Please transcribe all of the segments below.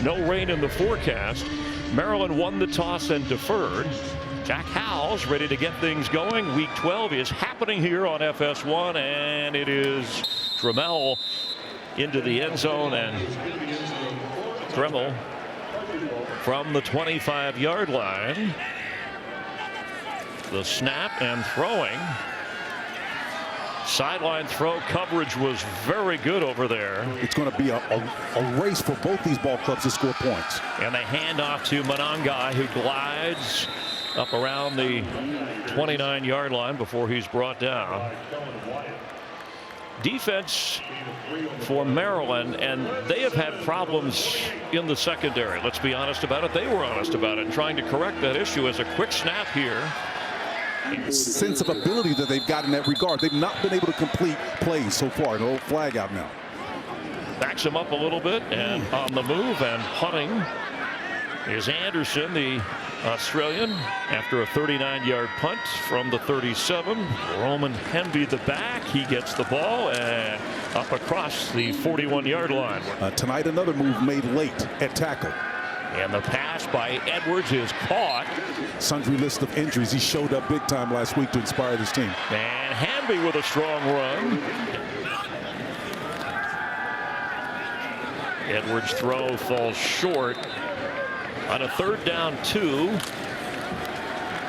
no rain in the forecast. Maryland won the toss and deferred. Jack Howell's ready to get things going. Week 12 is happening here on FS1, and it is Dremel into the end zone, and Dremel from the 25-yard line. The snap and throwing. Sideline throw coverage was very good over there. It's going to be a race for both these ball clubs to score points. And they hand off to Monangai, who glides up around the 29-yard line before he's brought down. Defense for Maryland, and they have had problems in the secondary. Let's be honest about it. They were honest about it, trying to correct that issue. As a quick snap here. Sense of ability that they've got in that regard. They've not been able to complete plays so far. An old flag out now. Backs him up a little bit and on the move, and hunting is Anderson, the Australian, after a 39-yard punt from the 37. Roman Hemby, the back, he gets the ball and up across the 41-yard line. Tonight another move made late at tackle. And the pass by Edwards is caught. Sundry list of injuries. He showed up big time last week to inspire this team. And Hamby with a strong run. Edwards' throw falls short. On a 3rd down 2.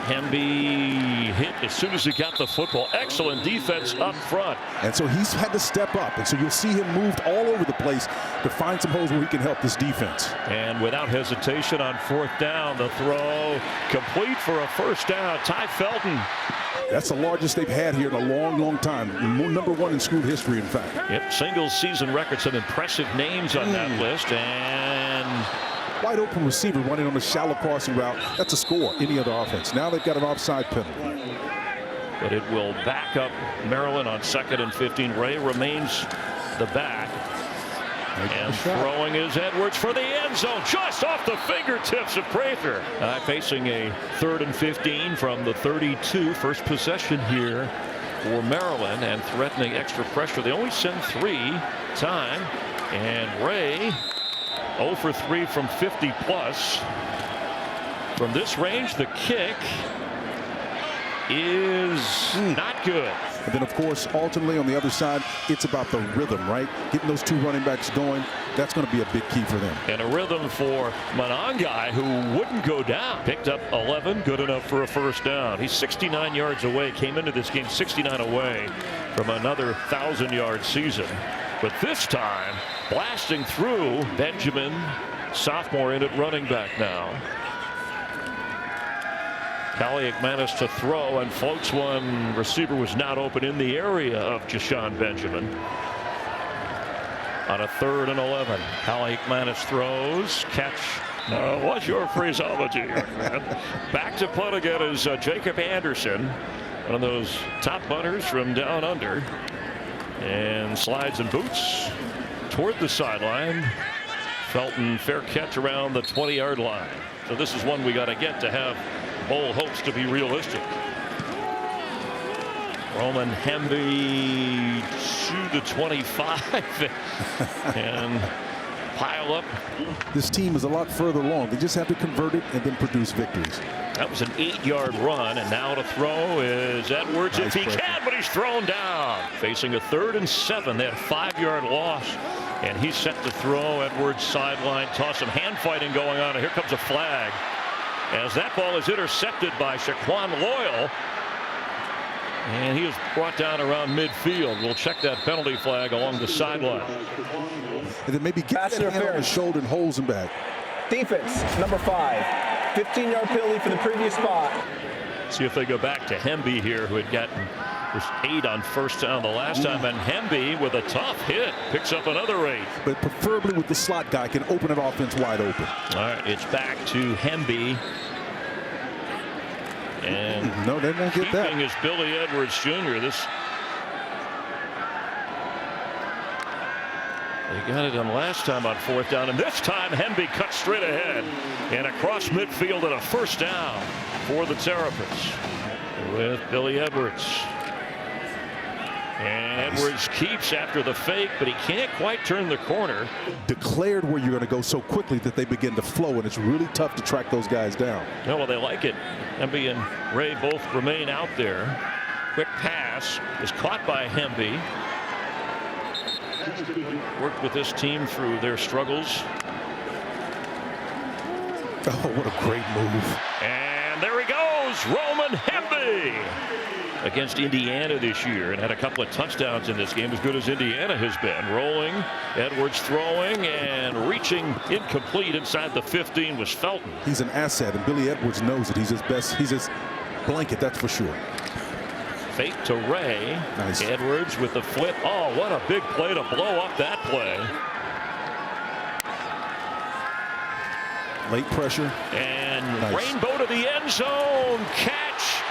Hemby hit as soon as he got the football. Excellent defense up front. And so he's had to step up. And so you'll see him moved all over the place to find some holes where he can help this defense. And without hesitation on 4th down, the throw complete for a 1st down. Ty Felton. That's the largest they've had here in a long, long time. Number 1 in school history, in fact. Yep, single season record. Some impressive names on that list. And wide open receiver running on a shallow crossing route. That's a score. Any other offense. Now they've got an offside penalty. But it will back up Maryland on 2nd and 15. Ray remains the back. And throwing is Edwards for the end zone, just off the fingertips of Prather. Facing a 3rd and 15 from the 32. First possession here for Maryland, and threatening extra pressure. They only send 3 time. And Ray 0 for 3 from 50 plus. From this range, the kick is not good. And then, of course, alternately on the other side, it's about the rhythm, right? Getting those 2 running backs going, that's going to be a big key for them. And a rhythm for Monangai, who wouldn't go down. Picked up 11, good enough for a 1st down. He's 69 yards away, came into this game 69 away from another 1,000-yard season. But this time, blasting through Benjamin, sophomore in at running back now. Kaliakmanis to throw, and floats one. Receiver was not open in the area of Jashawn Benjamin. On a 3rd and 11, Kaliakmanis throws. Catch. What's your phraseology? Back to punt again is Jacob Anderson, one of those top punters from down under. And slides and boots toward the sideline. Felton, fair catch around the 20-yard line. So this is one we got to get to have bowl hopes to be realistic. Roman Hemby to the 25 and pile up. This team is a lot further along. They just have to convert it and then produce victories. That was an 8-yard run, and now to throw is Edwards if he can, but he's thrown down. Facing a 3rd and 7. They had a 5-yard loss, and he's set to throw. Edwards sideline toss, some hand fighting going on, and here comes a flag as that ball is intercepted by Shaquan Loyal, and he is brought down around midfield. We'll check that penalty flag along the sideline. And then maybe get that hand on his shoulder and holds him back. Defense, number 5. 15-yard penalty for the previous spot. See if they go back to Hemby here, who had gotten 8 on 1st down the last time, and Hemby with a tough hit picks up another 8. But preferably with the slot guy, can open an offense wide open. All right, it's back to Hemby. And no, they won't get that. Keeping is Billy Edwards Jr. They got it on last time on 4th down, and this time Hemby cuts straight ahead and across midfield and a 1st down for the Terrapins with Billy Edwards. And Edwards keeps after the fake, but he can't quite turn the corner. Declared where you're going to go so quickly that they begin to flow, and it's really tough to track those guys down. Yeah, well, they like it. Hemby and Ray both remain out there. Quick pass is caught by Hemby. Worked with this team through their struggles. Oh, what a great move. And there he goes, Roman Hemby. Against Indiana this year and had a couple of touchdowns in this game, as good as Indiana has been. Rolling, Edwards throwing and reaching incomplete inside the 15 was Felton. He's an asset, and Billy Edwards knows it. He's his best. He's his blanket, that's for sure. Fake to Ray. Nice. Edwards with the flip. Oh, what a big play to blow up that play. Late pressure. And nice. Rainbow to the end zone. Catch.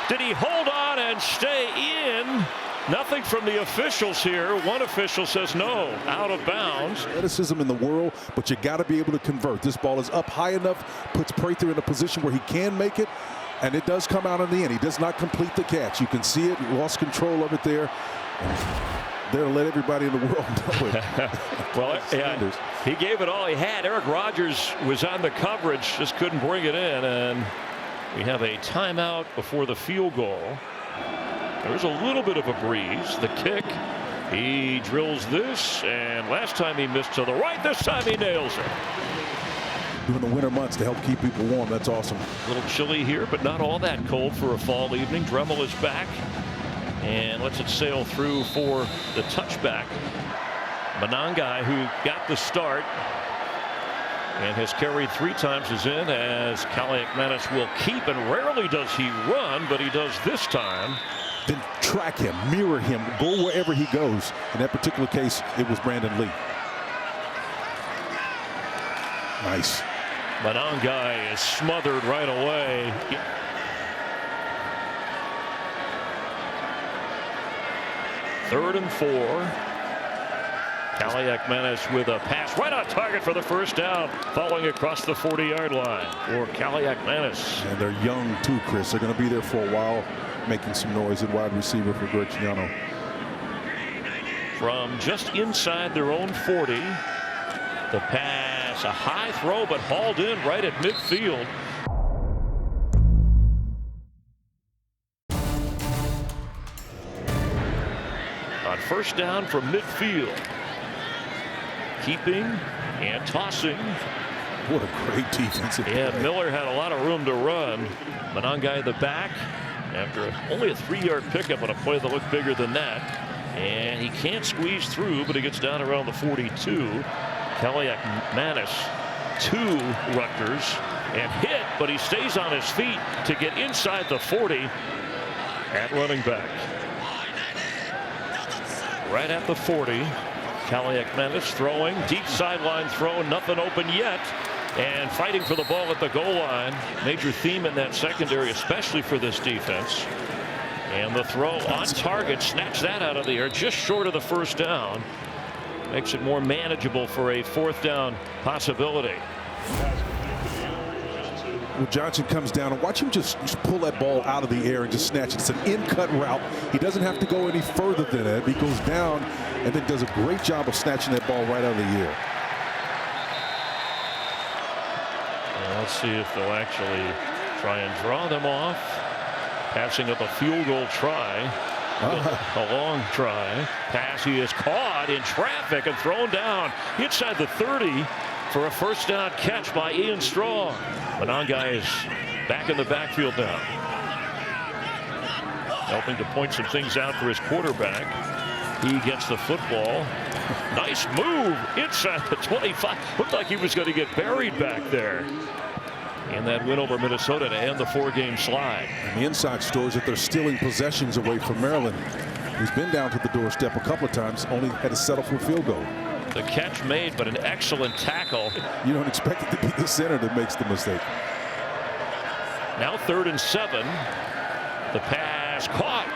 Did he hold on and stay in? Nothing from the officials here. One official says no, out of bounds. Athleticism in the world, but you got to be able to convert. This ball is up high enough, puts Prather in a position where he can make it, and it does come out in the end. He does not complete the catch. You can see it. He lost control of it there. There to let everybody in the world know it. Well, yeah, he gave it all he had. Eric Rogers was on the coverage, just couldn't bring it in, and we have a timeout before the field goal. There's a little bit of a breeze. The kick, he drills this, and last time he missed to the right. This time he nails it. During the winter months to help keep people warm. That's awesome. A little chilly here, but not all that cold for a fall evening. Dremel is back and lets it sail through for the touchback. Monangai, who got the start and has carried 3 times, is in, as Kaliakmanis will keep, and rarely does he run, but he does this time. Then track him, mirror him, go wherever he goes. In that particular case, it was Brandon Lee. Nice. Monangai is smothered right away. Third and 4. Kaliakmanis with a pass right on target for the first down, following across the 40-yard line for Kaliakmanis. And they're young too, Chris. They're going to be there for a while, making some noise at wide receiver for Graciano. From just inside their own 40, the pass, a high throw, but hauled in right at midfield. On first down from midfield. Keeping and tossing. What a great defensive play. Miller had a lot of room to run. Monangai the back after only a 3-yard pickup on a play that looked bigger than that. And he can't squeeze through, but he gets down around the 42. Kaliakmanis to Rutgers and hit, but he stays on his feet to get inside the 40 at running back. Right at the 40. Kaliakmanis throwing, deep sideline throw, nothing open yet, and fighting for the ball at the goal line. Major theme in that secondary, especially for this defense. And the throw on target, snatched that out of the air, just short of the first down. Makes it more manageable for a 4th down possibility. Well, Johnson comes down, and watch him just pull that ball out of the air and just snatch it. It's an in-cut route. He doesn't have to go any further than that. He goes down and then does a great job of snatching that ball right out of the air. Well, let's see if they'll actually try and draw them off. Passing up a field goal try. A long try. Pass, he is caught in traffic and thrown down inside the 30 for a first down catch by Ian Strong. Monangai is back in the backfield now, helping to point some things out for his quarterback. He gets the football. Nice move inside the 25. Looked like he was going to get buried back there. And that win over Minnesota to end the 4-game slide. And the inside story is that they're stealing possessions away from Maryland, who's been down to the doorstep a couple of times, only had to settle for a field goal. The catch made, but an excellent tackle. You don't expect it to be the center that makes the mistake. Now 3rd and 7. The pass caught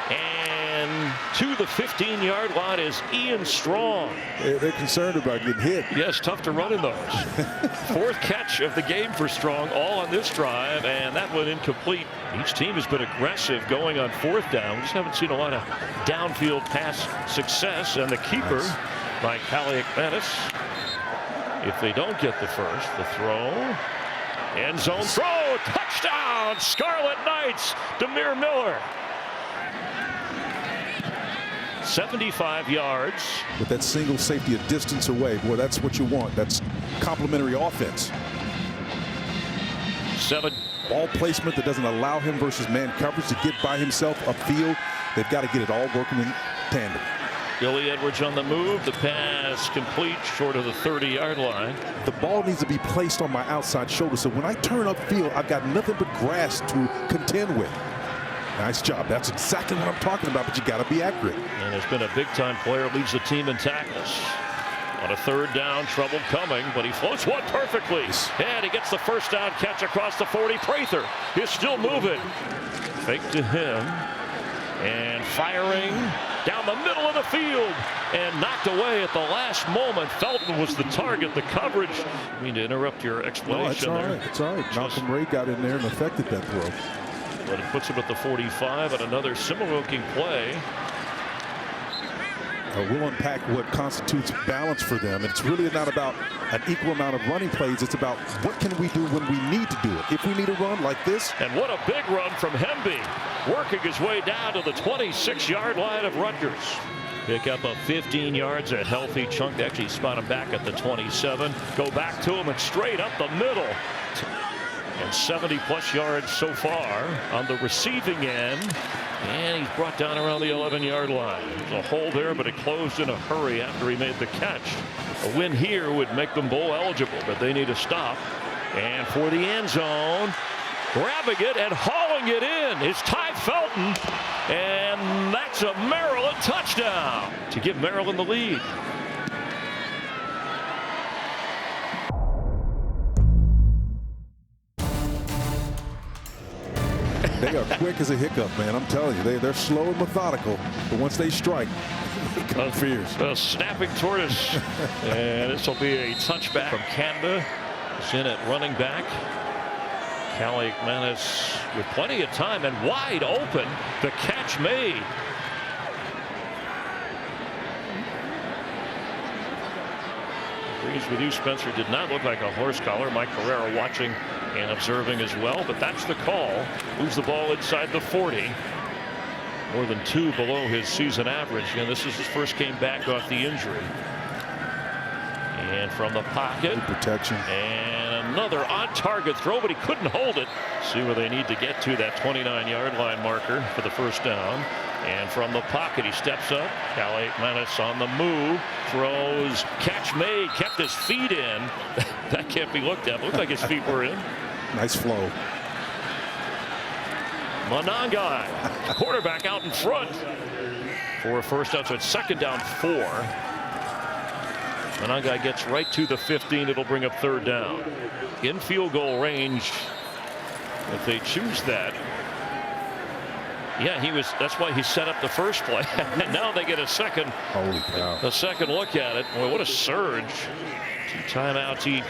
and to the 15-yard line is Ian Strong. They're concerned about getting hit. Yes, tough to run in those. 4th catch of the game for Strong, all on this drive, and that one incomplete. Each team has been aggressive going on 4th down. We just haven't seen a lot of downfield pass success, and the keeper by Kaliakmanis. If they don't get the first, the throw, end zone throw, touchdown, Scarlet Knights, Demir Miller. 75 yards. With that single safety a distance away, boy, that's what you want. That's complementary offense. 7. Ball placement that doesn't allow him versus man coverage to get by himself upfield. They've got to get it all working in tandem. Billy Edwards on the move. The pass complete short of the 30-yard line. The ball needs to be placed on my outside shoulder, so when I turn upfield, I've got nothing but grass to contend with. Nice job. That's exactly what I'm talking about, but you got to be accurate. And has been a big-time player, leads the team in tackles. On a 3rd down, trouble coming, but he floats one perfectly. And he gets the first down catch across the 40. Prather is still moving. Fake to him. And firing down the middle of the field. And knocked away at the last moment. Felton was the target. The coverage. I mean to interrupt your explanation no, there. It's all right. Malcolm Ray got in there and affected that throw. But it puts him at the 45 and another similar-looking play. We'll unpack what constitutes balance for them. It's really not about an equal amount of running plays. It's about what can we do when we need to do it. If we need a run like this. And what a big run from Hemby, working his way down to the 26-yard line of Rutgers. Pick up a 15 yards, a healthy chunk. They actually spot him back at the 27. Go back to him and straight up the middle. And 70-plus yards so far on the receiving end. And he's brought down around the 11-yard line. There's a hole there, but it closed in a hurry after he made the catch. A win here would make them bowl eligible, but they need a stop. And for the end zone, grabbing it and hauling it in is Ty Felton. And that's a Maryland touchdown to give Maryland the lead. They are quick as a hiccup, man. I'm telling you, they're slow and methodical, but once they strike, it comes fierce. A snapping tortoise, and this will be a touchback from Canada. It's in at running back. Kaliakmanis with plenty of time and wide open. The catch made. Agrees with you, Spencer. Did not look like a horse collar. Mike Carrera watching and observing as well, but that's the call. Moves the ball inside the 40. More than 2 below his season average, and this is his first game back off the injury. And from the pocket, good protection, and another on-target throw, but he couldn't hold it. See where they need to get to that 29-yard line marker for the first down. And from the pocket, he steps up. Kaliakmanis on the move, throws, catch made, kept his feet in. That can't be looked at. Looked like his feet were in. Nice flow. Monangai, quarterback out in front for a first down. So it's 2nd down 4. Monangai gets right to the 15. It'll bring up 3rd down. In field goal range if they choose that. Yeah, that's why he set up the first play. And now they get a second. Holy cow. A second look at it. Boy, what a surge. 2 timeouts each.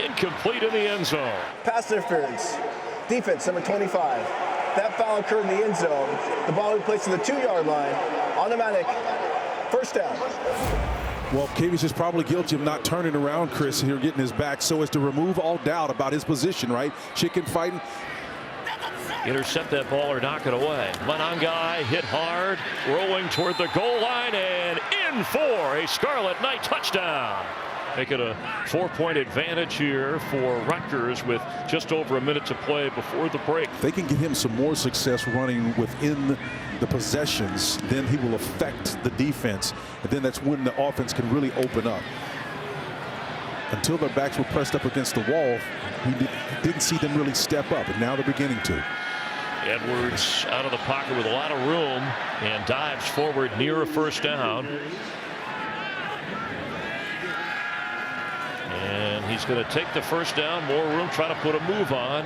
Incomplete in the end zone. Pass interference. Defense, number 25. That foul occurred in the end zone. The ball will be placed to the 2-yard line. Automatic first down. Well, Cavius is probably guilty of not turning around Chris here, getting his back so as to remove all doubt about his position, right? Chicken fighting. Intercept that ball or knock it away. Monangai hit hard, rolling toward the goal line and in for a Scarlet Knight touchdown. Make it a 4-point advantage here for Rutgers with just over a minute to play before the break. If they can get him some more success running within the possessions, then he will affect the defense. And then that's when the offense can really open up. Until their backs were pressed up against the wall, we didn't see them really step up, and now they're beginning to. Edwards out of the pocket with a lot of room and dives forward near a first down. And he's going to take the first down, more room, try to put a move on.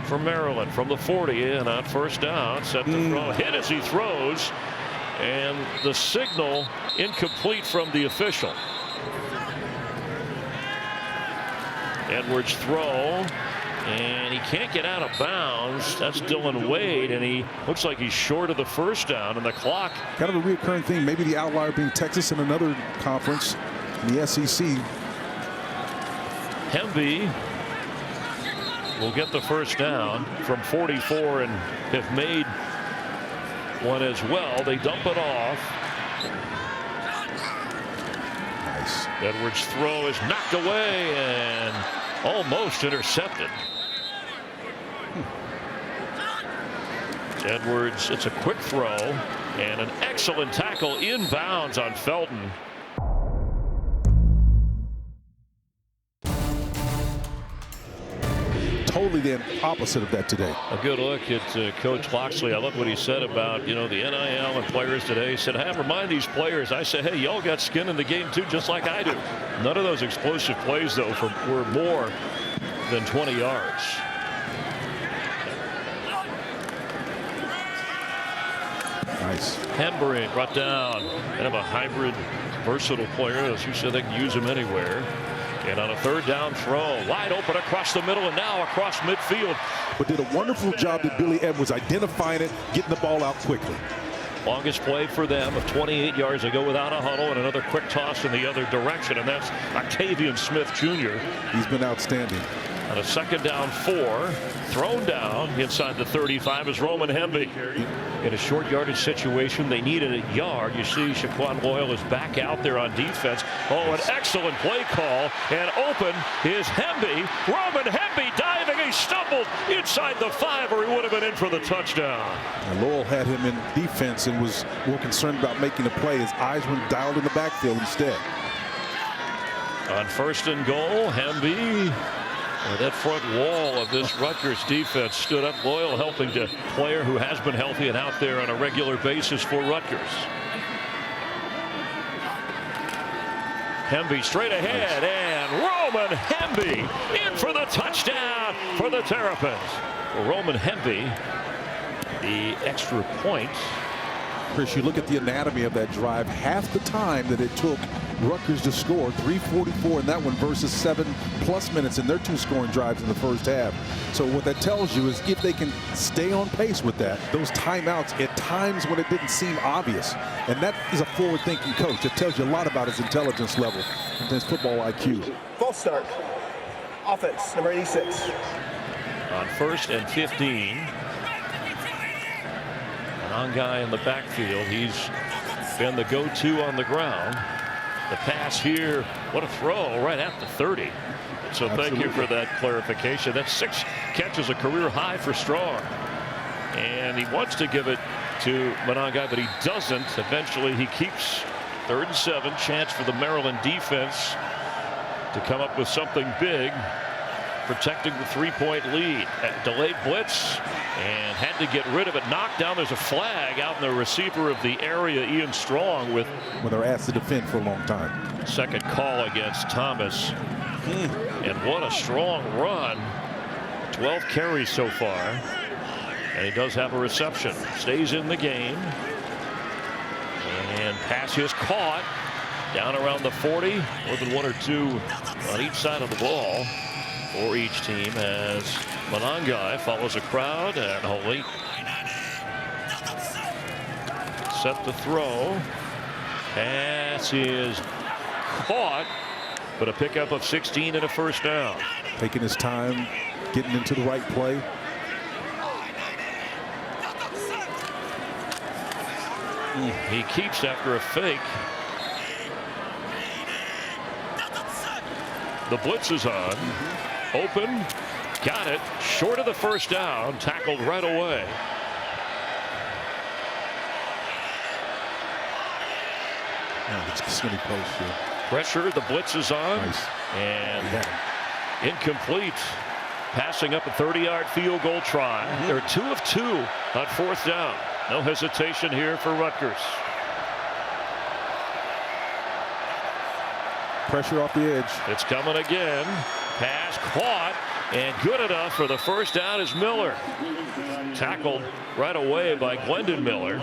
for Maryland from the 40 and on first down. Set to throw. Hit as he throws. And the signal incomplete from the official. Edwards throw. And he can't get out of bounds. That's Dylan Wade, and he looks like he's short of the first down, and the clock. Kind of a reoccurring thing. Maybe the outlier being Texas in another conference in the SEC. Hemby will get the first down from 44 and have made one as well. They dump it off. Nice. Edwards' throw is knocked away and almost intercepted. Edwards, it's a quick throw and an excellent tackle inbounds on Felton. Totally the opposite of that today. A good look at Coach Loxley. I love what he said about, the NIL and players today. He said, "Hey, remind these players." I said, "Hey, y'all got skin in the game too, just like I do." None of those explosive plays, though, were more than 20 yards. Nice. Hembury brought down. Kind of a hybrid, versatile player. As you said, they can use him anywhere. And on a third down throw, wide open across the middle and now across midfield. But did a wonderful job that Billy Edwards identifying it, getting the ball out quickly. Longest play for them of 28 yards. They go without a huddle and another quick toss in the other direction. And that's Octavian Smith Jr. He's been outstanding. On a second down 4, thrown down inside the 35 is Roman Hemby. In a short yardage situation, they needed a yard. You see Shaquan Loyal is back out there on defense. Oh, an excellent play call. And open is Hemby. Roman Hemby diving. He stumbled inside the 5, or he would have been in for the touchdown. And Lowell had him in defense and was more concerned about making a play. His eyes were dialed in the backfield instead. On first and goal, Hemby. That front wall of this Rutgers defense stood up. Loyal helping the player who has been healthy and out there on a regular basis for Rutgers. Hemby straight ahead, and Roman Hemby in for the touchdown for the Terrapins. Well, Roman Hemby, the extra point. Chris, you look at the anatomy of that drive, half the time that it took Rutgers to score, 3:44 in that one versus 7+ minutes in their 2 scoring drives in the first half. So what that tells you is if they can stay on pace with that, those timeouts at times when it didn't seem obvious. And that is a forward-thinking coach. It tells you a lot about his intelligence level and his football IQ. False start. Offense, number 86. On first and 15. An guy in the backfield. He's been the go-to on the ground. The pass here, what a throw right at the 30. So thank you for that clarification. That's 6 catches, a career high for Strong. And he wants to give it to Monangai, but he doesn't. Eventually he keeps 3rd and 7. Chance for the Maryland defense to come up with something big, protecting the 3-point lead. Delayed blitz and had to get rid of it. Knocked down. There's a flag out in the receiver of the area, Ian Strong, with when they're asked to defend for a long time. Second call against Thomas. And what a strong run. 12 carries so far. And he does have a reception. Stays in the game. And pass is caught down around the 40. More than 1 or 2 on each side of the ball for each team as Monangai follows a crowd and Holy set to throw. Pass is caught, but a pickup of 16 and a first down. Taking his time, getting into the right play. He keeps after a fake. The blitz is on. Open, got it, short of the first down, tackled right away. Pressure, the blitz is on. Nice. And incomplete. Passing up a 30-yard field goal try. They're 2 of 2 on 4th down. No hesitation here for Rutgers. Pressure off the edge. It's coming again. Pass caught And good enough for the first down is Miller. Tackled right away by Glendon Miller.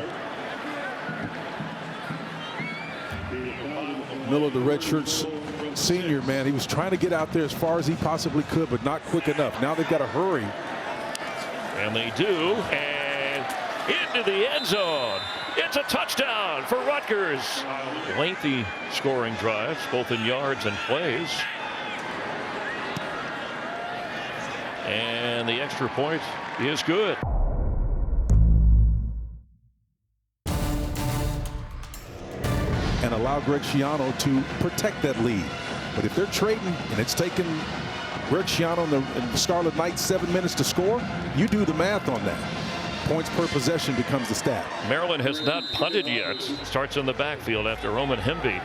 Miller, the redshirt senior, man, he was trying to get out there as far as he possibly could, but not quick enough. Now they've got to hurry. And they do, and into the end zone. It's a touchdown for Rutgers. Lengthy scoring drives, both in yards and plays. And the extra point is good. And allow Greg Schiano to protect that lead. But if they're trading and it's taken Greg Schiano and the Scarlet Knights 7 minutes to score, you do the math on that. Points per possession becomes the stat. Maryland has not punted yet. Starts in the backfield after Roman Hemby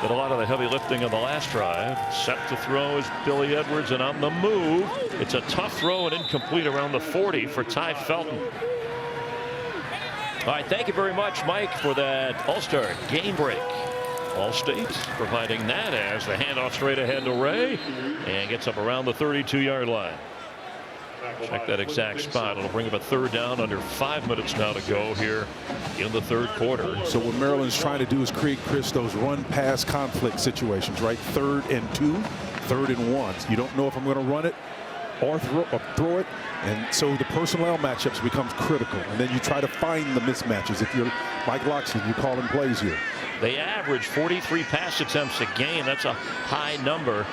did a lot of the heavy lifting on the last drive. Set to throw is Billy Edwards, and on the move, it's a tough throw and incomplete around the 40 for Ty Felton. All right, thank you very much, Mike, for that All-Star game break. All-State providing that as the handoff straight ahead to Ray and gets up around the 32-yard line. Check that exact spot. It'll bring up a third down under 5 minutes now to go here in the third quarter. So what Maryland's trying to do is create, Chris, those run-pass conflict situations, right? 3rd and 2, 3rd and 1. You don't know if I'm going to run it or throw it. And so the personnel matchups becomes critical. And then you try to find the mismatches. If you're Mike Loxley, you're calling plays here. They average 43 pass attempts a game. That's a high number.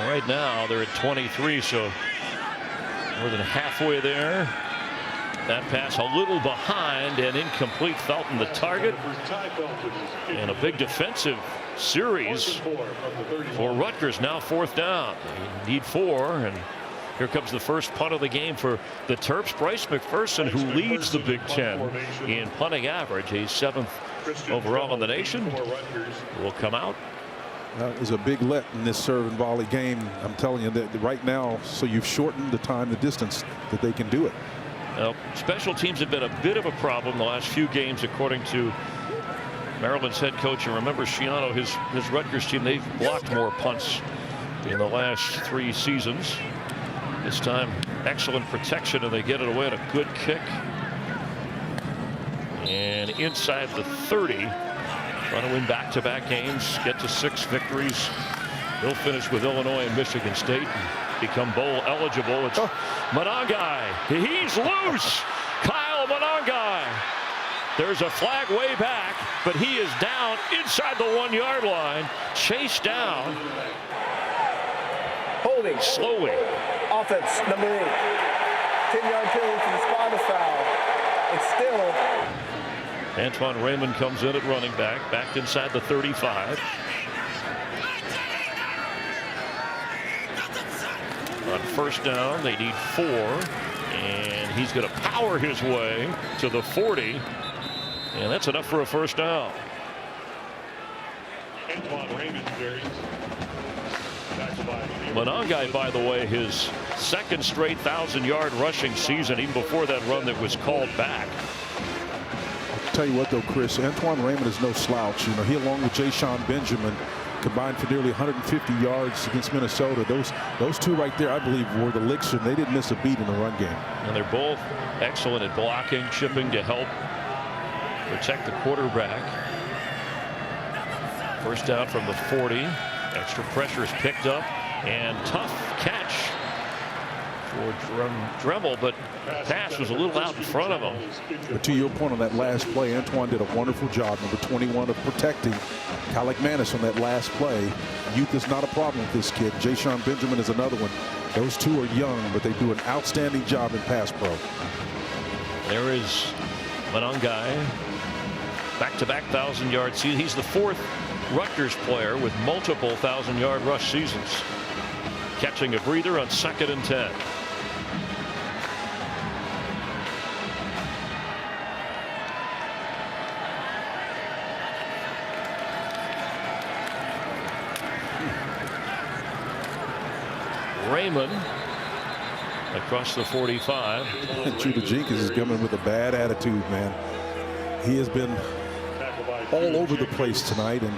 Right now they're at 23, so more than halfway there. That pass a little behind and incomplete. Felton the target. And a big defensive series for Rutgers. Now 4th down. They need 4, and here comes the first punt of the game for the Terps. Bryce McPherson, who leads the Big Ten in punting average. He's 7th overall in the nation. Will come out. That was a big let in this serve and volley game. I'm telling you that right now, so you've shortened the time, the distance that they can do it. Now, special teams have been a bit of a problem the last few games, according to Maryland's head coach. And remember, Schiano, his Rutgers team, they've blocked more punts in the last 3 seasons. This time, excellent protection, and they get it away at a good kick. And inside the 30. Trying to win back-to-back games, get to 6 victories. They'll finish with Illinois and Michigan State and become bowl eligible. It's Monangai. He's loose. Kyle Monangai. There's a flag way back, but he is down inside the 1-yard line. Chased down. Holding. Slowly. Offense, number 8. 10-yard penalty for the spot of foul. It's still. Antoine Raymond comes in at running back inside the 35. On first down, they need 4, and he's going to power his way to the 40, and that's enough for a first down. Antoine Raymond carries. Monangai, by the way, his 2nd straight 1,000-yard rushing season, even before that run that was called back. Tell you what, though, Chris, Antoine Raymond is no slouch. You know, he, along with Jayshawn Benjamin, combined for nearly 150 yards against Minnesota. Those two right there, I believe, were the licks, and they didn't miss a beat in the run game. And they're both excellent at blocking, chipping to help protect the quarterback. First down from the 40. Extra pressure is picked up, and tough catch for Dremel, but pass was a little out in front of him. But to your point on that last play, Antoine did a wonderful job, number 21, of protecting Kaliakmanis on that last play. Youth is not a problem with this kid. Jayshawn Benjamin is another one. Those two are young, but they do an outstanding job in pass pro. There is Monangai, back-to-back 1,000-yard season. He's the 4th Rutgers player with multiple 1,000-yard rush seasons. Catching a breather on 2nd and 10. Raymond across the 45. Judah Jenkins is coming with a bad attitude, man. He has been all over the place tonight, and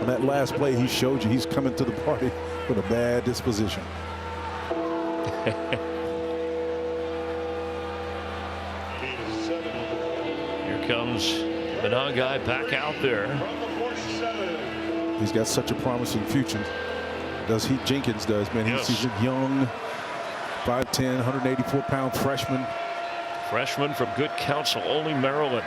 on that last play he showed you he's coming to the party with a bad disposition. Here comes the non-guy back out there. He's got such a promising future. Jenkins does, man. Yes. He's a young 5'10", 184-pound freshman. Freshman from good counsel, only Maryland.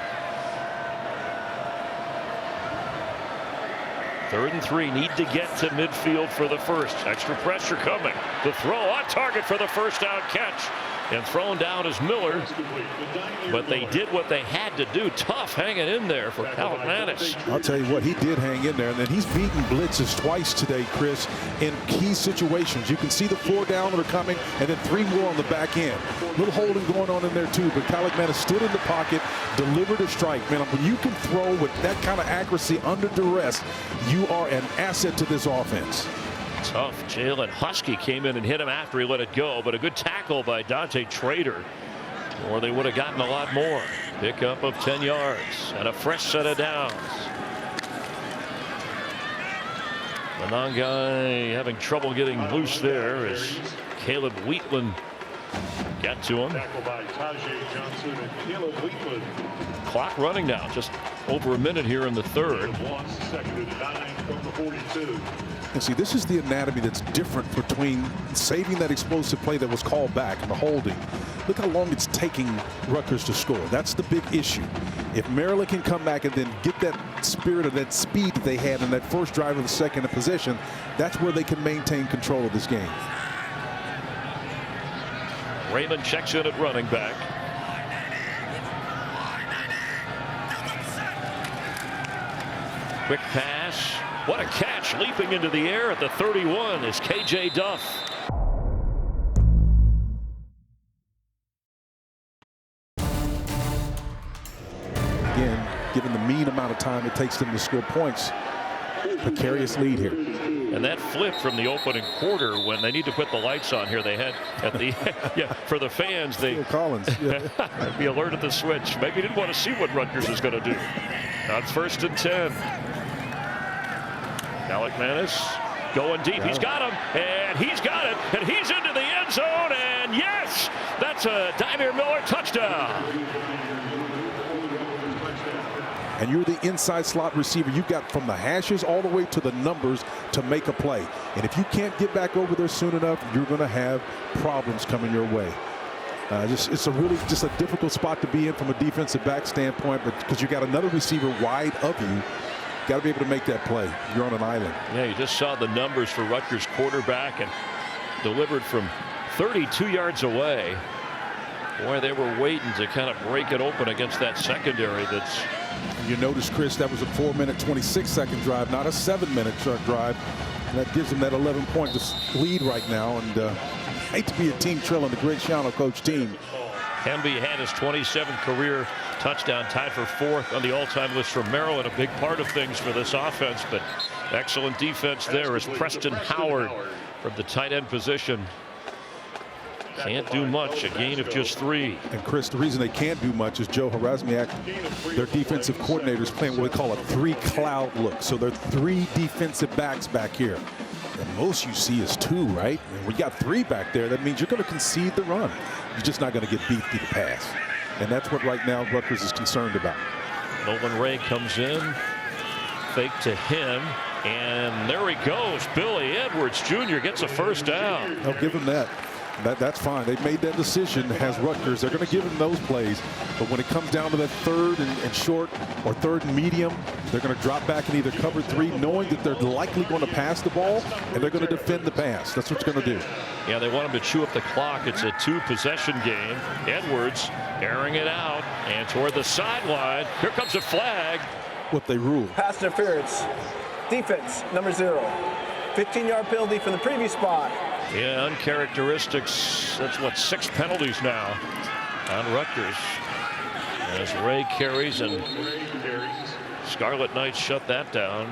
3rd and 3, need to get to midfield for the first. Extra pressure coming. The throw on target for the first down catch. And thrown down is Miller. But they did what they had to do. Tough hanging in there for Kaliakmanis. I'll tell you what, he did hang in there. And then he's beaten blitzes twice today, Chris, in key situations. You can see the 4 down that are coming, and then 3 more on the back end. Little holding going on in there, too. But Kaliakmanis stood in the pocket, delivered a strike. Man, when you can throw with that kind of accuracy under duress, you are an asset to this offense. Tough. Jalen Husky came in and hit him after he let it go, but a good tackle by Dante Trader, or they would have gotten a lot more. Pickup of 10 yards and a fresh set of downs. The non-guy having trouble getting loose there as Caleb Wheatland got to him. Clock running now, just over a minute here in the 3rd. And see, this is the anatomy that's different between saving that explosive play that was called back and the holding. Look how long it's taking Rutgers to score. That's the big issue. If Maryland can come back and then get that spirit of that speed that they had in that first drive of the second possession, that's where they can maintain control of this game. Raymond checks in at running back. Quick pass. What a catch, leaping into the air at the 31 is KJ Duff. Again, given the mean amount of time it takes them to score points, precarious lead here. And that flip from the opening quarter when they need to put the lights on here. They had at the yeah, for the fans, they Collins be alert at the switch. Maybe didn't want to see what Rutgers is going to do. Now it's 1st and 10. Kaliakmanis going deep. He's got him, and he's got it, and he's into the end zone, and yes, that's a Dymere Miller touchdown. And you're the inside slot receiver. You've got from the hashes all the way to the numbers to make a play. And if you can't get back over there soon enough, you're going to have problems coming your way. It's a really just a difficult spot to be in from a defensive back standpoint, but because you got another receiver wide of you, got to be able to make that play. You're on an island. Yeah, you just saw the numbers for Rutgers quarterback and delivered from 32 yards away. Boy, they were waiting to kind of break it open against that secondary. That's. You notice, Chris, that was a 4-minute, 26-second drive, not a 7-minute drive. And that gives them that 11-point lead right now. And hate to be a team trailing the Greg Schiano coach team. Hemby had his 27th career touchdown, tied for 4th on the all-time list for Maryland. A big part of things for this offense, but excellent defense there as Preston Howard from the tight end position. Can't do much, a gain of just 3. And Chris, the reason they can't do much is Joe Harasmiak, their defensive coordinator, is playing what we call a 3-cloud look. So there are 3 defensive backs back here. And most you see is 2, right? And when you got 3 back there, that means you're going to concede the run. You're just not going to get beat through the pass. And that's what right now Rutgers is concerned about. Nolan Ray comes in, fake to him, and there he goes. Billy Edwards Jr. gets a first down. I'll give him that. That's fine. They've made that decision as Rutgers. They're going to give him those plays. But when it comes down to that 3rd and short or 3rd and medium, they're going to drop back and either cover 3, knowing that they're likely going to pass the ball, and they're going to defend the pass. That's what they're going to do. Yeah, they want him to chew up the clock. It's a 2-possession game. Edwards airing it out and toward the sideline. Here comes a flag. What they rule. Pass interference. Defense, number 0. 15-yard penalty from the previous spot. Yeah, uncharacteristics. That's what, 6 penalties now on Rutgers. As Ray carries and Scarlet Knights shut that down.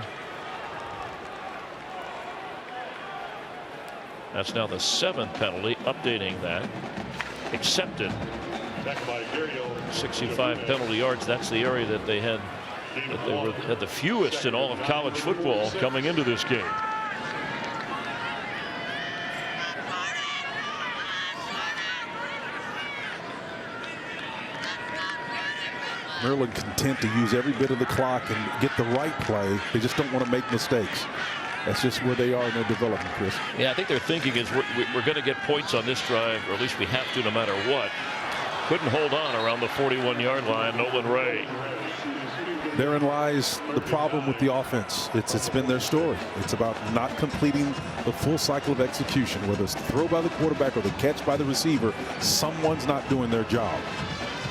That's now the 7th penalty, updating that. Accepted. 65 penalty yards. That's the area that they had had the fewest in all of college football coming into this game. Maryland content to use every bit of the clock and get the right play. They just don't want to make mistakes. That's just where they are in their development, Chris. Yeah, I think their thinking is we're going to get points on this drive, or at least we have to no matter what. Couldn't hold on around the 41-yard line. Nolan Ray. Therein lies the problem with the offense. It's been their story. It's about not completing the full cycle of execution, whether it's the throw by the quarterback or the catch by the receiver. Someone's not doing their job.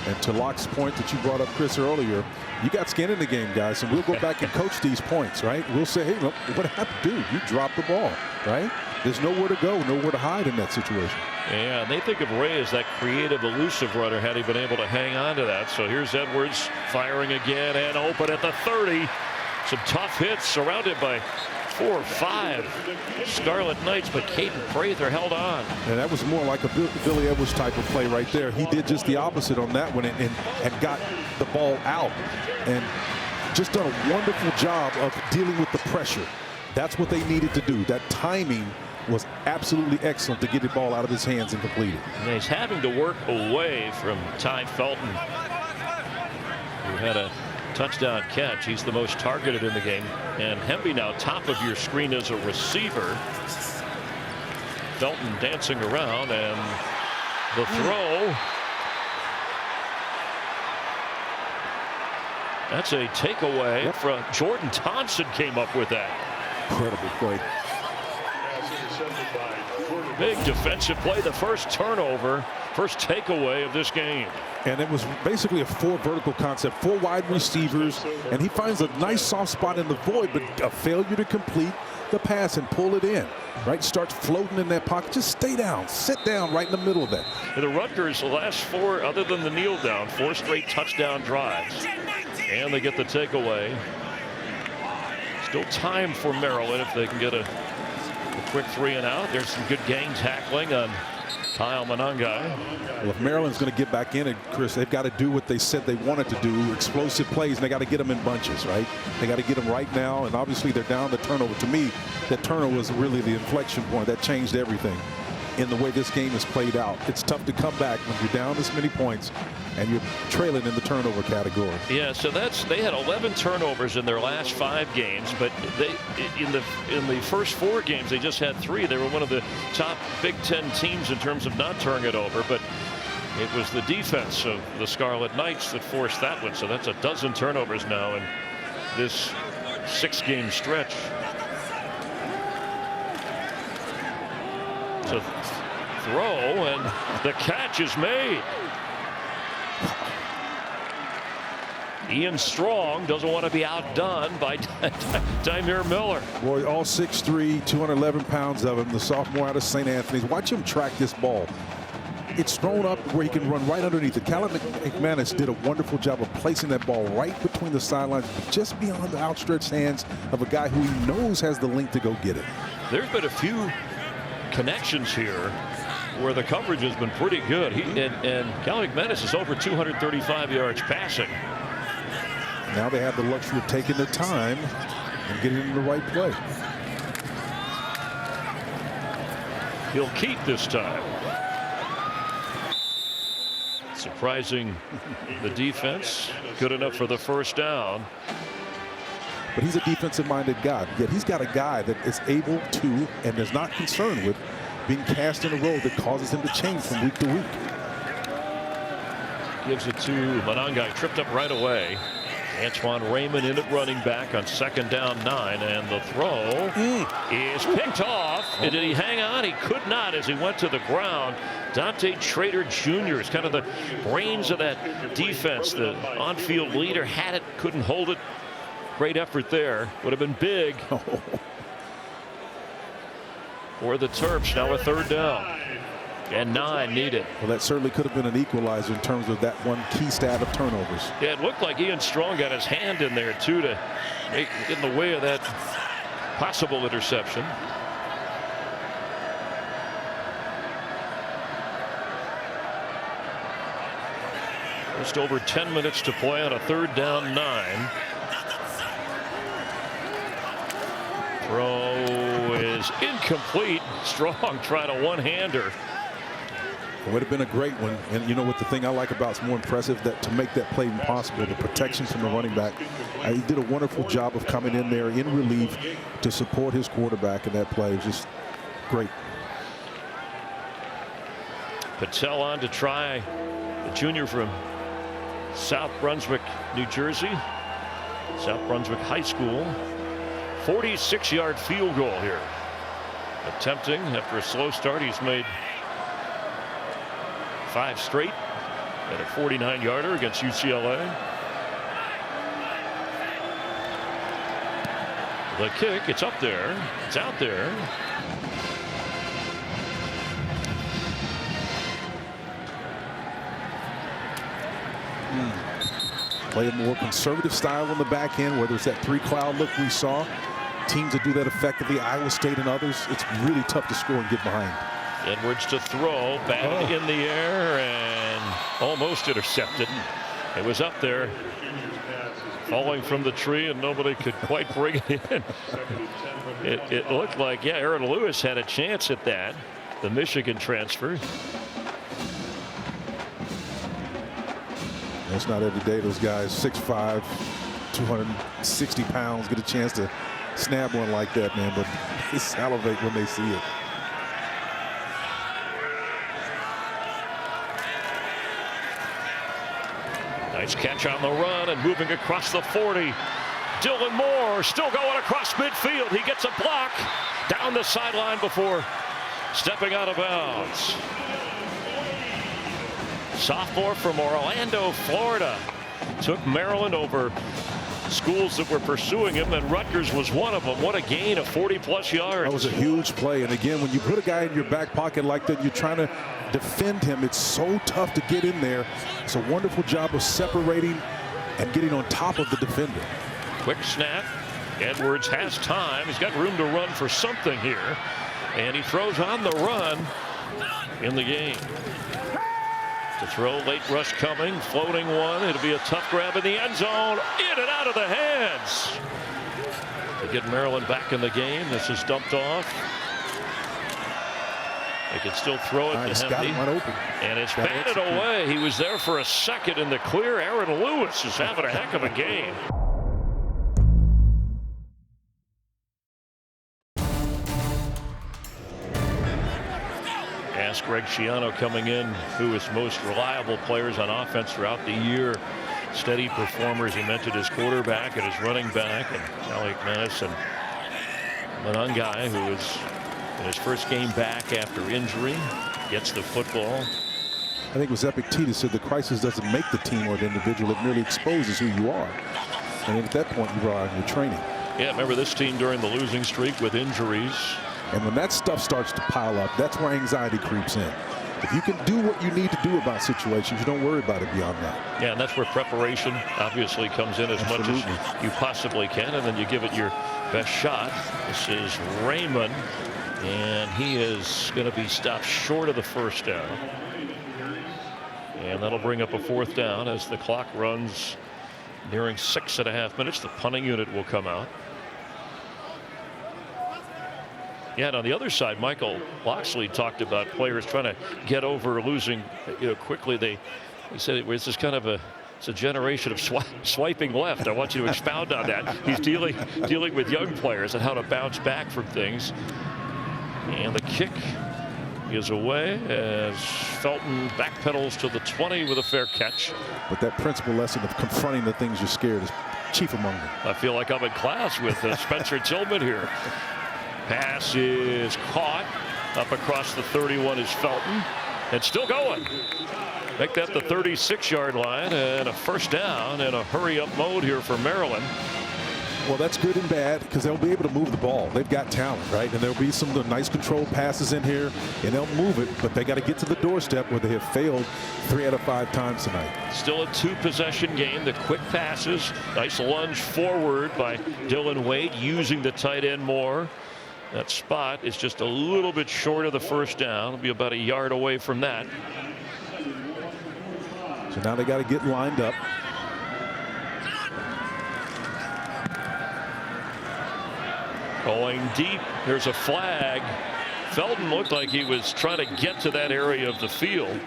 And to Locke's point that you brought up, Chris, earlier, you got skin in the game, guys, and we'll go back and coach these points, right? We'll say, hey, look, what happened? Dude, you dropped the ball, right? There's nowhere to go, nowhere to hide in that situation. Yeah, and they think of Ray as that creative, elusive runner had he been able to hang on to that. So here's Edwards firing again and open at the 30. Some tough hits surrounded by 4 or 5 Scarlet Knights, but Caden Prather held on. And that was more like a Billy Edwards type of play right there. He did just the opposite on that one and got the ball out and just done a wonderful job of dealing with the pressure. That's what they needed to do. That timing was absolutely excellent to get the ball out of his hands and complete it. And he's having to work away from Ty Felton, who had a touchdown catch. He's the most targeted in the game. And Hemby now top of your screen as a receiver. Felton dancing around, and the throw. That's a takeaway from Jordan Thompson. Came up with that. Incredible play. Big defensive play, the first turnover, first takeaway of this game. And it was basically a 4 vertical concept, 4 wide receivers, and he finds a nice soft spot in the void, but a failure to complete the pass and pull it in. Right, starts floating in that pocket. Just stay down, sit down right in the middle of that. And the Rutgers, the last 4, other than the kneel down, 4 straight touchdown drives, and they get the takeaway. Still time for Maryland if they can get a quick 3 and out. There's some good gang tackling on Kyle Monangai. Well, if Maryland's going to get back in it, Chris, they've got to do what they said they wanted to do, explosive plays, and they got to get them in bunches, right? They got to get them right now, and obviously they're down the turnover. To me, that turnover was really the inflection point. That changed everything in the way this game is played out. It's tough to come back when you're down this many points and you're trailing in the turnover category. Yeah, so they had 11 turnovers in their last 5 games, but they in the first 4 games they just had 3. They were one of the top Big Ten teams in terms of not turning it over, but it was the defense of the Scarlet Knights that forced that one. So that's 12 turnovers now in this 6-game stretch. So throw, and the catch is made. Ian Strong doesn't want to be outdone by Dymere Miller. Boy, all 6'3", 211 pounds of him, the sophomore out of St. Anthony's. Watch him track this ball. It's thrown up where he can run right underneath it. Kaliakmanis did a wonderful job of placing that ball right between the sidelines, just beyond the outstretched hands of a guy who he knows has the length to go get it. There's been a few connections here where the coverage has been pretty good. And Kaliakmanis is over 235 yards passing. Now they have the luxury of taking their time and getting in the right play. He'll keep this time. Surprising the defense. Good enough for the first down. But he's a defensive-minded guy. Yet he's got a guy that is able to and is not concerned with being cast in a role that causes him to change from week to week. Gives it to Monangai, tripped up right away. Antoine Raymond in at running back on 2nd down 9, and the throw is picked off. Did he hang on? He could not as he went to the ground. Dante Trader Jr. is kind of the brains of that defense. The on-field leader had it, couldn't hold it. Great effort there. Would have been big for the Terps. Now a 3rd down. And 9 needed. Well, that certainly could have been an equalizer in terms of that one key stat of turnovers. Yeah, it looked like Ian Strong got his hand in there, too, to get in the way of that possible interception. Just over 10 minutes to play on a 3rd down 9. Throw is incomplete. Strong tried a one-hander. It would have been a great one. And you know what the thing I like about it's more impressive, that to make that play impossible, the protection from the running back. He did a wonderful job of coming in there in relief to support his quarterback in that play. It was just great. Patel on to try, the junior from South Brunswick, New Jersey. South Brunswick High School. 46-yard field goal here. Attempting after a slow start. He's made 5 straight at a 49-yarder against UCLA. The kick, it's up there. It's out there. Play a more conservative style on the back end, whether it's that 3-cloud look we saw. Teams that do that effectively, Iowa State and others, it's really tough to score and get behind. Edwards to throw, batted in the air and almost intercepted. It was up there, falling from the tree, and nobody could quite bring it in. It looked like, yeah, Aaron Lewis had a chance at that, the Michigan transfer. It's not every day those guys 6'5", 260 pounds get a chance to snap one like that, man, but they salivate when they see it. Nice catch on the run and moving across the 40. Dylan Moore still going across midfield. He gets a block down the sideline before stepping out of bounds. Sophomore from Orlando, Florida, took Maryland over schools that were pursuing him, and Rutgers was one of them. What a gain of 40+ yards. That was a huge play. And again, when you put a guy in your back pocket like that, you're trying to defend him. It's so tough to get in there. It's a wonderful job of separating and getting on top of the defender. Quick snap. Edwards has time. He's got room to run for something here, and he throws on the run in the game. To throw, late rush coming, floating one. It'll be a tough grab in the end zone. In and out of the hands. To get Maryland back in the game. This is dumped off. They can still throw it to Hemby. And it's batted away. He was there for a second in the clear. Aaron Lewis is having a heck of a game. Ask Greg Schiano coming in, who is most reliable players on offense throughout the year. Steady performers. He mentioned his quarterback and his running back, and Kaliakmanis and Manungai, who is in his first game back after injury, gets the football. I think it was Epictetus said the crisis doesn't make the team or the individual, it merely exposes who you are. And at that point, you rely on your training. Yeah, remember this team during the losing streak with injuries. And when that stuff starts to pile up, that's where anxiety creeps in. If you can do what you need to do about situations, you don't worry about it beyond that. Yeah, and that's where preparation obviously comes in as much as you possibly can, and then you give it your best shot. This is Raymond, and he is going to be stopped short of the first down. And that'll bring up a 4th down as the clock runs nearing 6.5 minutes. The punting unit will come out. Yeah, and on the other side, Michael Loxley talked about players trying to get over losing, quickly. He said this is kind of a generation of swiping left. I want you to expound on that. He's dealing with young players and how to bounce back from things. And the kick is away as Felton backpedals to the 20 with a fair catch. But that principal lesson of confronting the things you're scared is chief among them. I feel like I'm in class with Spencer Tillman here. Pass is caught. Up across the 31 is Felton. And still going. Make that the 36-yard line, and a 1st down in a hurry-up mode here for Maryland. Well, that's good and bad because they'll be able to move the ball. They've got talent, right? And there'll be some of the nice controlled passes in here, and they'll move it, but they got to get to the doorstep where they have failed 3 out of 5 times tonight. Still a 2-possession game. The quick passes. Nice lunge forward by Dylan Wade, using the tight end more. That spot is just a little bit short of the 1st down. It'll be about a yard away from that. So now they got to get lined up. Going deep. There's a flag. Felton looked like he was trying to get to that area of the field,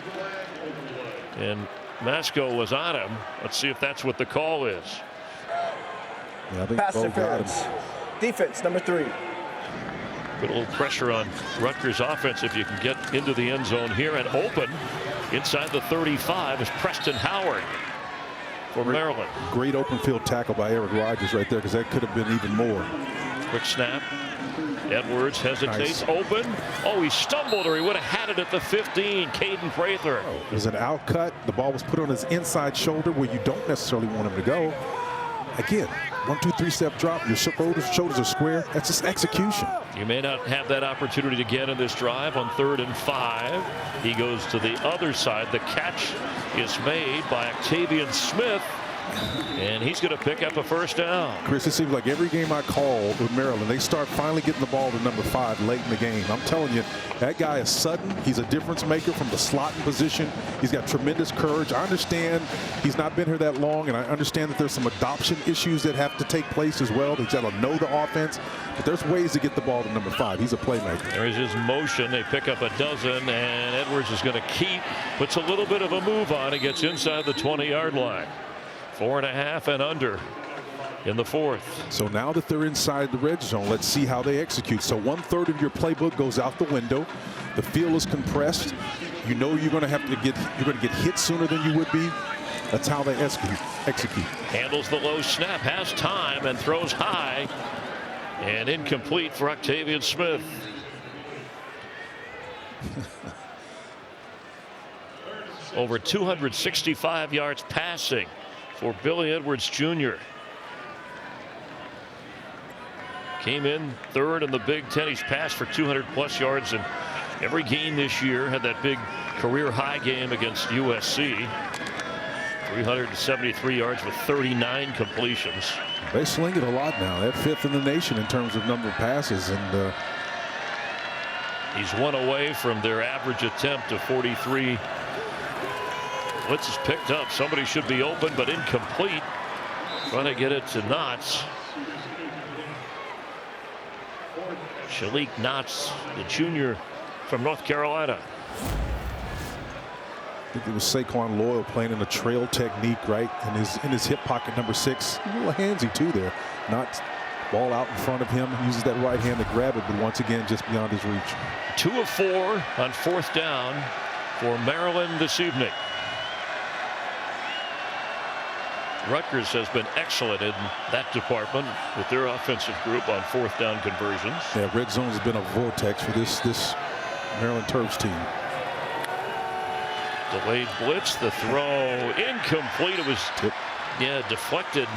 and Masco was on him. Let's see if that's what the call is. Yeah, I think Pass Bo got interference. him. Defense, number 3. Put a little pressure on Rutgers offense if you can get into the end zone here, and open inside the 35 is Preston Howard for Maryland. Great open field tackle by Eric Rogers right there, because that could have been even more. Quick snap. Edwards hesitates. Nice. Open. Oh, he stumbled, or he would have had it at the 15. Caden Prather. It was an out cut. The ball was put on his inside shoulder where you don't necessarily want him to go. Again, 1, 2, 3 step drop. Your shoulders are square. That's just execution. You may not have that opportunity again in this drive on 3rd and 5. He goes to the other side. The catch is made by Octavian Smith, and he's going to pick up a first down. Chris, it seems like every game I call with Maryland, they start finally getting the ball to number 5 late in the game. I'm telling you, that guy is sudden. He's a difference maker from the slotting position. He's got tremendous courage. I understand he's not been here that long, and I understand that there's some adoption issues that have to take place as well. He's got to know the offense, but there's ways to get the ball to number 5. He's a playmaker. There's his motion. They pick up a dozen, and Edwards is going to keep. Puts a little bit of a move on. He gets inside the 20-yard line. 4.5 and under in the 4th. So now that they're inside the red zone, let's see how they execute. So 1/3 of your playbook goes out the window. The field is compressed. You know you're going to get hit sooner than you would be. That's how they execute. Handles the low snap, has time, and throws high, and incomplete for Octavian Smith. Over 265 yards passing for Billy Edwards Jr. Came in 3rd in the Big Ten. He's passed for 200+ yards in every game this year. Had that big career high game against USC. 373 yards with 39 completions. They sling it a lot now. They're 5th in the nation in terms of number of passes, and he's 1 away from their average attempt of 43. Blitz is picked up. Somebody should be open, but incomplete. Trying to get it to Knotts. Shalik Knotts, the junior from North Carolina. I think it was Saquon Loyal playing in a trail technique, right? In his hip pocket, number 6. A little handsy too there. Knotts, ball out in front of him. Uses that right hand to grab it, but once again, just beyond his reach. 2 of 4 on 4th down for Maryland this evening. Rutgers has been excellent in that department with their offensive group on 4th down conversions. Yeah, red zone has been a vortex for this Maryland Terps team. Delayed blitz, the throw incomplete. It was deflected.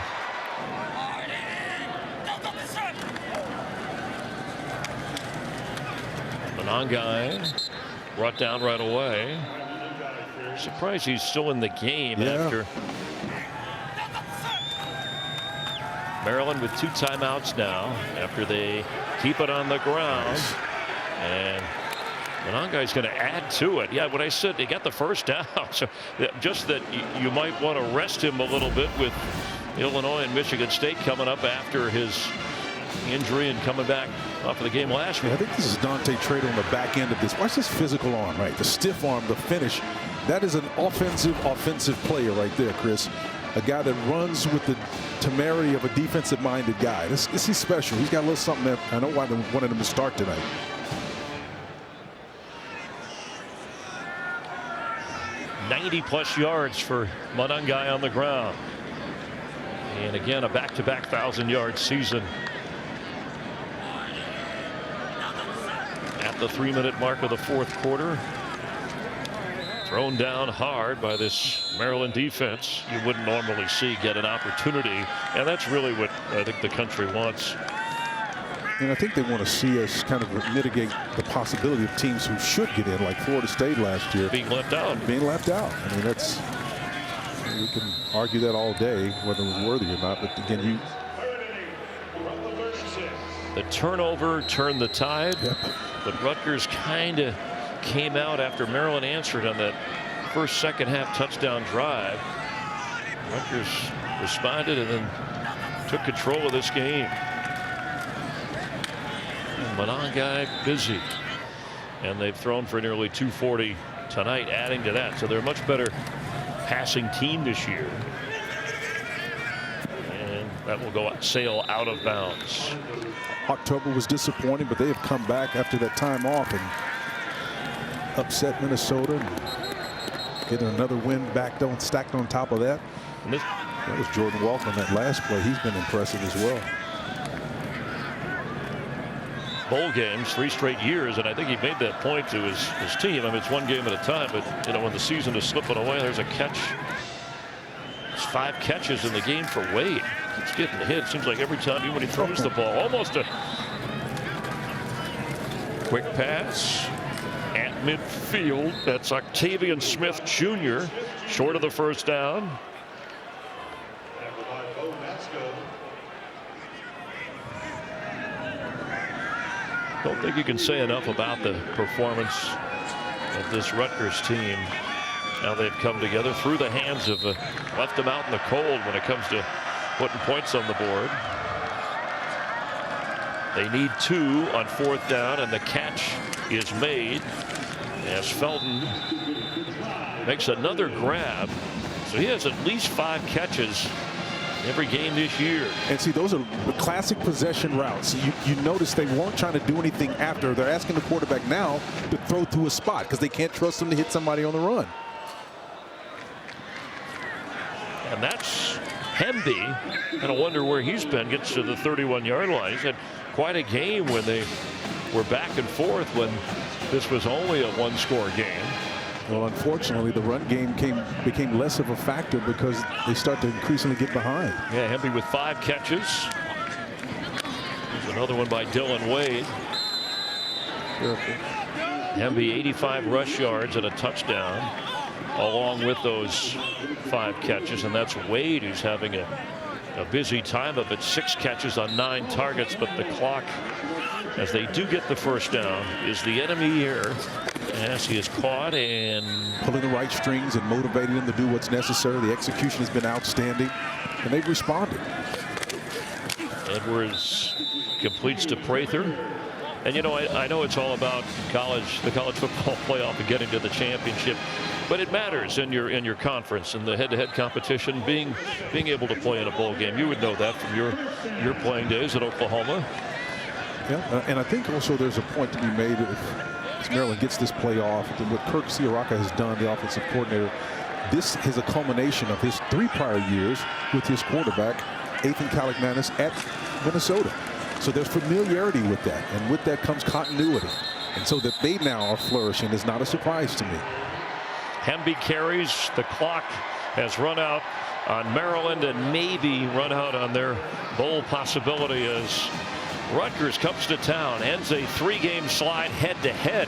Monangai brought down right away. Surprised he's still in the game after. Maryland with 2 timeouts now after they keep it on the ground. And Monangai's going to add to it. Yeah, when I said they got the first down, so just that you might want to rest him a little bit with Illinois and Michigan State coming up after his injury and coming back off of the game last week. I think this is Dante Trader on the back end of this. Watch this physical arm, right? The stiff arm, the finish. That is an offensive player right there, Chris. A guy that runs with the temerity of a defensive-minded guy. This is special. He's got a little something that I know why they wanted him to start tonight. +90 yards for Monangai on the ground. And again, a back-to-back 1,000-yard season. At the 3-minute mark of the 4th quarter. Thrown down hard by this Maryland defense. You wouldn't normally see get an opportunity, and that's really what I think the country wants. And I think they want to see us kind of mitigate the possibility of teams who should get in, like Florida State last year. Being left out. I mean, that's, we can argue that all day, whether it was worthy or not, but again, the turnover turned the tide, but Rutgers kind of came out after Maryland answered on that first second-half touchdown drive. Rutgers responded and then took control of this game. And Monangai busy. and they've thrown for nearly 240 tonight, adding to that. So they're a much better passing team this year. And that will sail out of bounds. October was disappointing, but they have come back after that time off and upset Minnesota and getting another win stacked on top of that. And that was Jordan Walker on that last play. He's been impressive as well. Bowl games 3 straight years, and I think he made that point to his team. I mean, it's one game at a time, but you know, when the season is slipping away, there's a catch. There's 5 catches in the game for Wade. He's getting hit. Seems like every time, even when he throws the ball. Almost a quick pass at midfield. That's Octavian Smith Jr. short of the first down. Don't think you can say enough about the performance of this Rutgers team. Now they've come together through the hands of left them out in the cold when it comes to putting points on the board. They need 2 on 4th down, and the catch is made as Felton makes another grab. So he has at least 5 catches every game this year. And see, those are the classic possession routes. You notice they weren't trying to do anything after. They're asking the quarterback now to throw to a spot because they can't trust him to hit somebody on the run. And that's Hemby. And I wonder where he's been. Gets to the 31-yard line. He's had quite a game when they were back and forth when this was only a 1-score game. Well, unfortunately, the run game became less of a factor because they start to increasingly get behind. Yeah, Hemby with 5 catches. There's another one by Dylan Wade. Hemby 85 rush yards and a touchdown along with those 5 catches, and that's Wade who's having a busy time of it. 6 catches on 9 targets, but the clock, as they do get the first down, is the enemy here. As he is caught and pulling the right strings and motivating them to do what's necessary. The execution has been outstanding, and they've responded. Edwards completes to Prather. And you know, I know it's all about the college football playoff and getting to the championship, but it matters in your conference and the head-to-head competition. Being able to play in a bowl game, you would know that from your playing days at Oklahoma. Yeah, and I think also there's a point to be made if Maryland gets this play off, and what Kirk Ciarrocca has done, the offensive coordinator. This is a culmination of his 3 prior years with his quarterback, Athan Kaliakmanis, at Minnesota. So there's familiarity with that, and with that comes continuity. And so that they now are flourishing is not a surprise to me. Hemby carries. The clock has run out on Maryland and maybe run out on their bowl possibility as Rutgers comes to town, ends a 3-game slide head-to-head